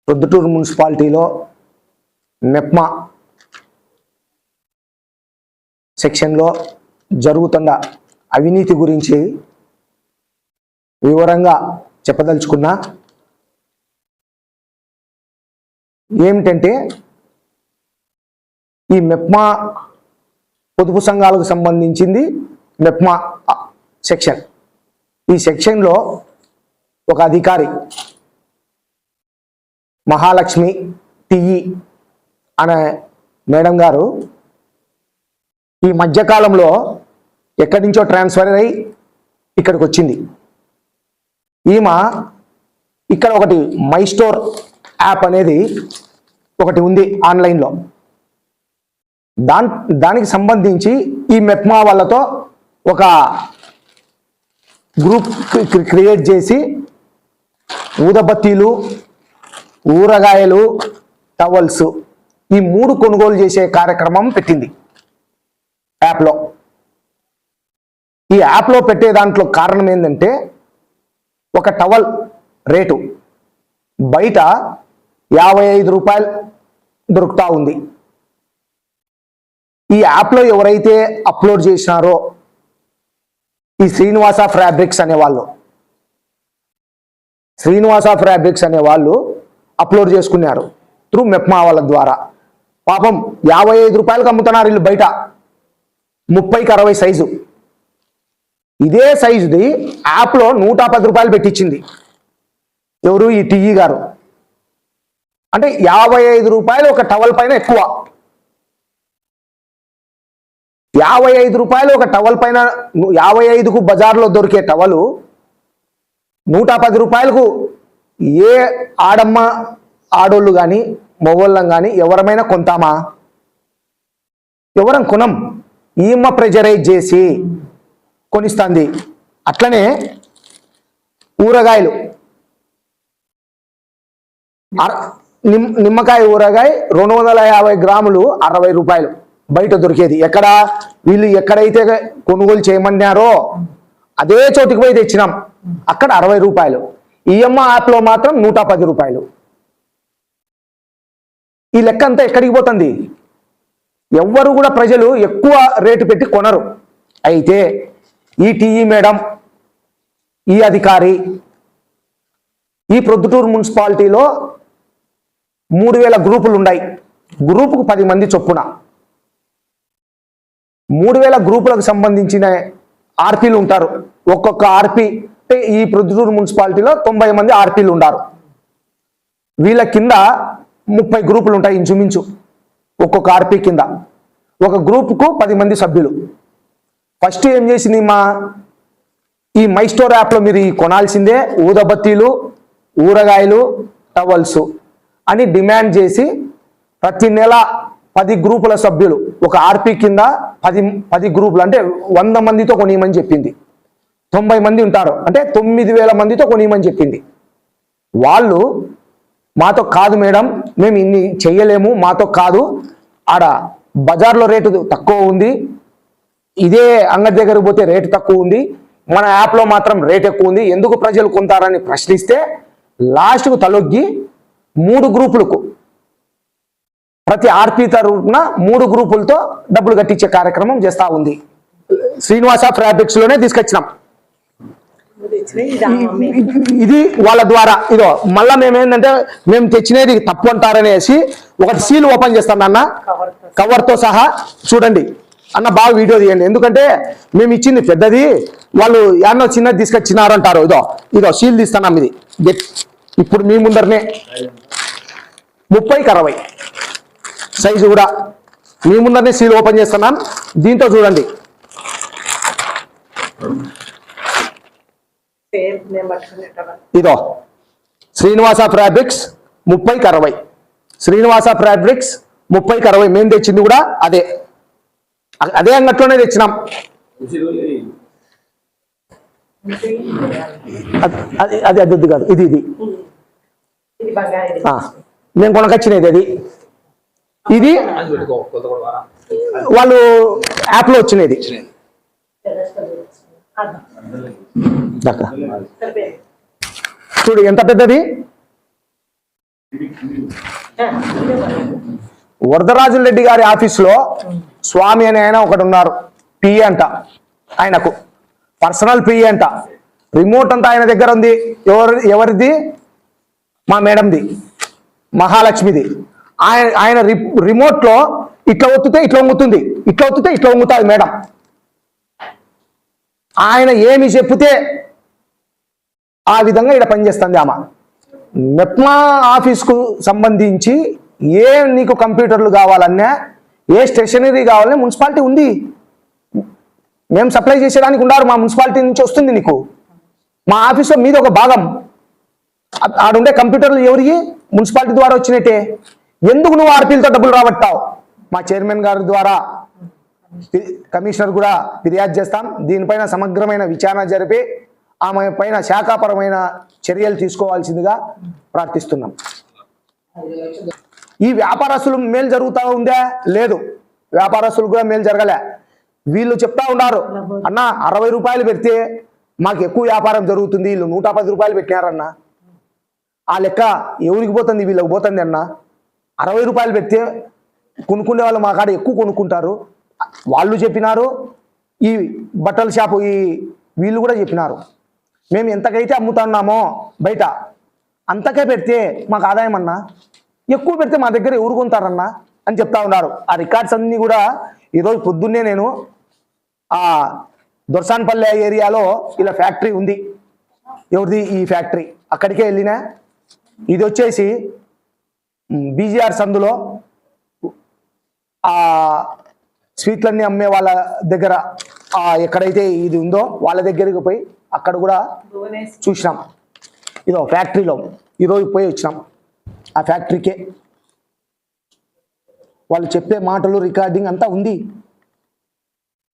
ప్రొద్దుటూరు మున్సిపాలిటీలో మెప్మా సెక్షన్లో జరుగుతున్న అవినీతి గురించి వివరంగా చెప్పదలుచుకున్నా. ఏమిటంటే ఈ మెప్మా పొదుపు సంఘాలకు సంబంధించింది మెప్మా సెక్షన్. ఈ సెక్షన్లో ఒక అధికారి మహాలక్ష్మి టిఈ అనే మేడం గారు ఈ మధ్యకాలంలో ఎక్కడి నుంచో ట్రాన్స్ఫర్ అయ్యి ఇక్కడికి వచ్చింది. ఈమె ఇక్కడ ఒకటి మై స్టోర్ యాప్ అనేది ఒకటి ఉంది ఆన్లైన్లో. దానికి సంబంధించి ఈ మెప్మా వాళ్ళతో ఒక గ్రూప్ క్రియేట్ చేసి ఊదబత్తీలు, ఊరగాయలు, టవల్స్ ఈ 3 కొనుగోలు చేసే కార్యక్రమం పెట్టింది యాప్లో. ఈ యాప్లో పెట్టే దాంట్లో కారణం ఏంటంటే ఒక టవల్ రేటు బయట 55 రూపాయలు దొరుకుతూ ఉంది. ఈ యాప్లో ఎవరైతే అప్లోడ్ చేసినారో ఈ శ్రీనివాస ఫ్యాబ్రిక్స్ అనేవాళ్ళు అప్లోడ్ చేసుకున్నారు త్రూ మెప్మా వాళ్ళ ద్వారా. పాపం 55 రూపాయలకు అమ్ముతున్నారు వీళ్ళు బయట, 30కి 60 సైజు. ఇదే సైజుది యాప్లో 110 రూపాయలు పెట్టించింది ఎవరు? ఈ టిఈ గారు. అంటే 55 రూపాయలు ఒక టవల్ పైన ఎక్కువ. 55 రూపాయలు ఒక టవల్ పైన, 55కు బజార్లో దొరికే టవలు 110 రూపాయలకు ఏ ఆడోళ్ళు కానీ మగోళ్ళం కానీ ఎవరమైనా కొంటామా? ఎవరం కొనం. ఈమ ప్రెజరైజ్ చేసి కొనిస్తుంది. అట్లనే ఊరగాయలు, నిమ్మకాయ ఊరగాయ 250 గ్రాములు 60 రూపాయలు బయట దొరికేది. ఎక్కడ వీళ్ళు ఎక్కడైతే కొనుగోలు చేయమన్నారో అదే చోటికి పోయి తెచ్చినాం, అక్కడ 60 రూపాయలు. ఈఎంఐ యాప్లో మాత్రం 110 రూపాయలు. ఈ లెక్క అంతా ఎక్కడికి పోతుంది? ఎవ్వరు కూడా ప్రజలు ఎక్కువ రేటు పెట్టి కొనరు. అయితే ఈ టిఈ మేడం, ఈ అధికారి ఈ ప్రొద్దుటూరు మున్సిపాలిటీలో 3000 గ్రూపులు ఉన్నాయి. గ్రూపుకు 10 మంది చొప్పున 3000 గ్రూపులకు సంబంధించిన ఆర్పీలు ఉంటారు. ఒక్కొక్క ఆర్పీ అంటే ఈ ప్రొద్దుటూరు మున్సిపాలిటీలో 90 మంది ఆర్పీలు ఉన్నారు. వీళ్ళ కింద 30 గ్రూపులు ఉంటాయి ఇంచుమించు. ఒక్కొక్క ఆర్పీ కింద ఒక గ్రూపుకు 10 మంది సభ్యులు. ఫస్ట్ ఏం చేసింది ఈ మై స్టోర్ యాప్లో మీరు కొనాల్సిందే ఊదబత్తీలు, ఊరగాయలు, టవల్స్ అని డిమాండ్ చేసి ప్రతి నెల 10 గ్రూపుల సభ్యులు ఒక ఆర్పీ కింద 10 గ్రూపులు అంటే 100 మందితో కొనియమని చెప్పింది. 90 మంది ఉంటారు అంటే 9000 మందితో కొనియమని చెప్పింది. వాళ్ళు మాతో కాదు మేడం, మేము ఇన్ని చెయ్యలేము, మాతో కాదు, ఆడ బజార్లో రేటు తక్కువ ఉంది, ఇదే అంగడి దగ్గరకు పోతే రేటు తక్కువ ఉంది, మన యాప్లో మాత్రం రేట్ ఎక్కువ ఉంది, ఎందుకు ప్రజలు కొంటారని ప్రశ్నిస్తే లాస్ట్కు తలొగ్గి 3 గ్రూపులకు ప్రతి ఆర్పీ తరఫున 3 గ్రూపులతో డబ్బులు కట్టించే కార్యక్రమం చేస్తూ ఉంది. శ్రీనివాస ఫ్యాబ్రిక్స్లోనే తీసుకొచ్చినాం. ఇది వాళ్ళ ద్వారా. ఇదో మళ్ళా మేమేంటంటే మేము తెచ్చినది తప్పు అంటారనేసి ఒకటి సీల్ ఓపెన్ చేస్తాం అన్న, కవర్తో సహా. చూడండి అన్న, బాగా వీడియో తీయండి, ఎందుకంటే మేము ఇచ్చింది పెద్దది, వాళ్ళు యాన్నో చిన్నది తీసుకొచ్చినారు అంటారు. ఇదో సీల్ తీస్తున్నాం. ఇది ఇప్పుడు మీ ముందరనే 30కి 60 సైజు కూడా మీ ముందరనే సీల్ ఓపెన్ చేస్తున్నాం. దీంతో చూడండి ఇదో శ్రీనివాస ఫ్యాబ్రిక్స్ 30కి 60. శ్రీనివాస ఫ్యాబ్రిక్స్ 30కి 60 మేము తెచ్చింది కూడా అదే అంగట్లోనే తెచ్చినాం. అది అద్దె కాదు, ఇది మేము కొనకొచ్చినది. ఇది వాళ్ళు యాప్లో వచ్చినది. దక్క. చూడు ఎంత పెద్దది. వరదరాజుల రెడ్డి గారి ఆఫీసులో స్వామి అనే ఆయన ఒకటి ఉన్నారు, పిఏ అంట, ఆయనకు పర్సనల్ పిఏ అంట. రిమోట్ అంతా ఆయన దగ్గర ఉంది. ఎవరిది? మా మేడంది, మహాలక్ష్మిది. ఆయన రిమోట్ లో ఇట్లా ఒత్తితే ఇట్లా వంగుతుంది, ఇట్లా ఒత్తితే ఇట్లా వంగుతుంది మేడం. ఆయన ఏమి చెప్తే ఆ విధంగా ఇక్కడ పనిచేస్తుంది ఆమె. మెప్మా ఆఫీస్కు సంబంధించి ఏ నీకు కంప్యూటర్లు కావాలన్నా, ఏ స్టేషనరీ కావాలన్నా మున్సిపాలిటీ ఉంది. మేము సప్లై చేసేదానికి ఉన్నారు, మా మున్సిపాలిటీ నుంచి వస్తుంది నీకు. మా ఆఫీస్లో మీద ఒక భాగం. ఆడుండే కంప్యూటర్లు ఎవరికి? మున్సిపాలిటీ ద్వారా వచ్చినట్టే. ఎందుకు నువ్వు ఆర్పీలతో డబ్బులు రాబట్టావు? మా చైర్మన్ గారి ద్వారా కమిషనర్ కూడా ఫిర్యాదు చేస్తాం. దీనిపైన సమగ్రమైన విచారణ జరిపి ఆమె పైన శాఖాపరమైన చర్యలు తీసుకోవాల్సిందిగా ప్రార్థిస్తున్నాం. ఈ వ్యాపారస్తులు మేలు జరుగుతూ ఉందా? లేదు, వ్యాపారస్తులు కూడా మేలు జరగలే. వీళ్ళు చెప్తా ఉన్నారు, అన్న 60 రూపాయలు పెడితే మాకు ఎక్కువ వ్యాపారం జరుగుతుంది, వీళ్ళు 110 రూపాయలు పెట్టినారన్న. ఆ లెక్క ఎవరికి పోతుంది? వీళ్ళకి పోతుంది అన్న. 60 రూపాయలు పెడితే కొనుక్కునే వాళ్ళు మా కాడ ఎక్కువ కొనుక్కుంటారు. వాళ్ళు చెప్పినారు, ఈ బట్టల షాపు ఈ వీళ్ళు కూడా చెప్పినారు, మేము ఎంతకైతే అమ్ముతున్నామో బయట అంతకే పెడితే మాకు ఆదాయం అన్నా, ఎక్కువ పెడితే మా దగ్గర ఎవరు కొంటారన్నా అని చెప్తా ఉన్నారు. ఆ రికార్డ్స్ అన్నీ కూడా ఈరోజు పొద్దున్నే నేను ఆ దొర్సాన్పల్లె ఏరియాలో ఇలా ఫ్యాక్టరీ ఉంది, ఎవరిది ఈ ఫ్యాక్టరీ, అక్కడికే వెళ్ళినా. ఇది వచ్చేసి బీజీఆర్ సందులో ఆ స్వీట్లన్నీ అమ్మే వాళ్ళ దగ్గర ఎక్కడైతే ఇది ఉందో వాళ్ళ దగ్గరికి పోయి అక్కడ కూడా చూసినాం. ఇదో ఫ్యాక్టరీలో ఈరోజు పోయి వచ్చినాం. ఆ ఫ్యాక్టరీకే వాళ్ళు చెప్పే మాటలు రికార్డింగ్ అంతా ఉంది.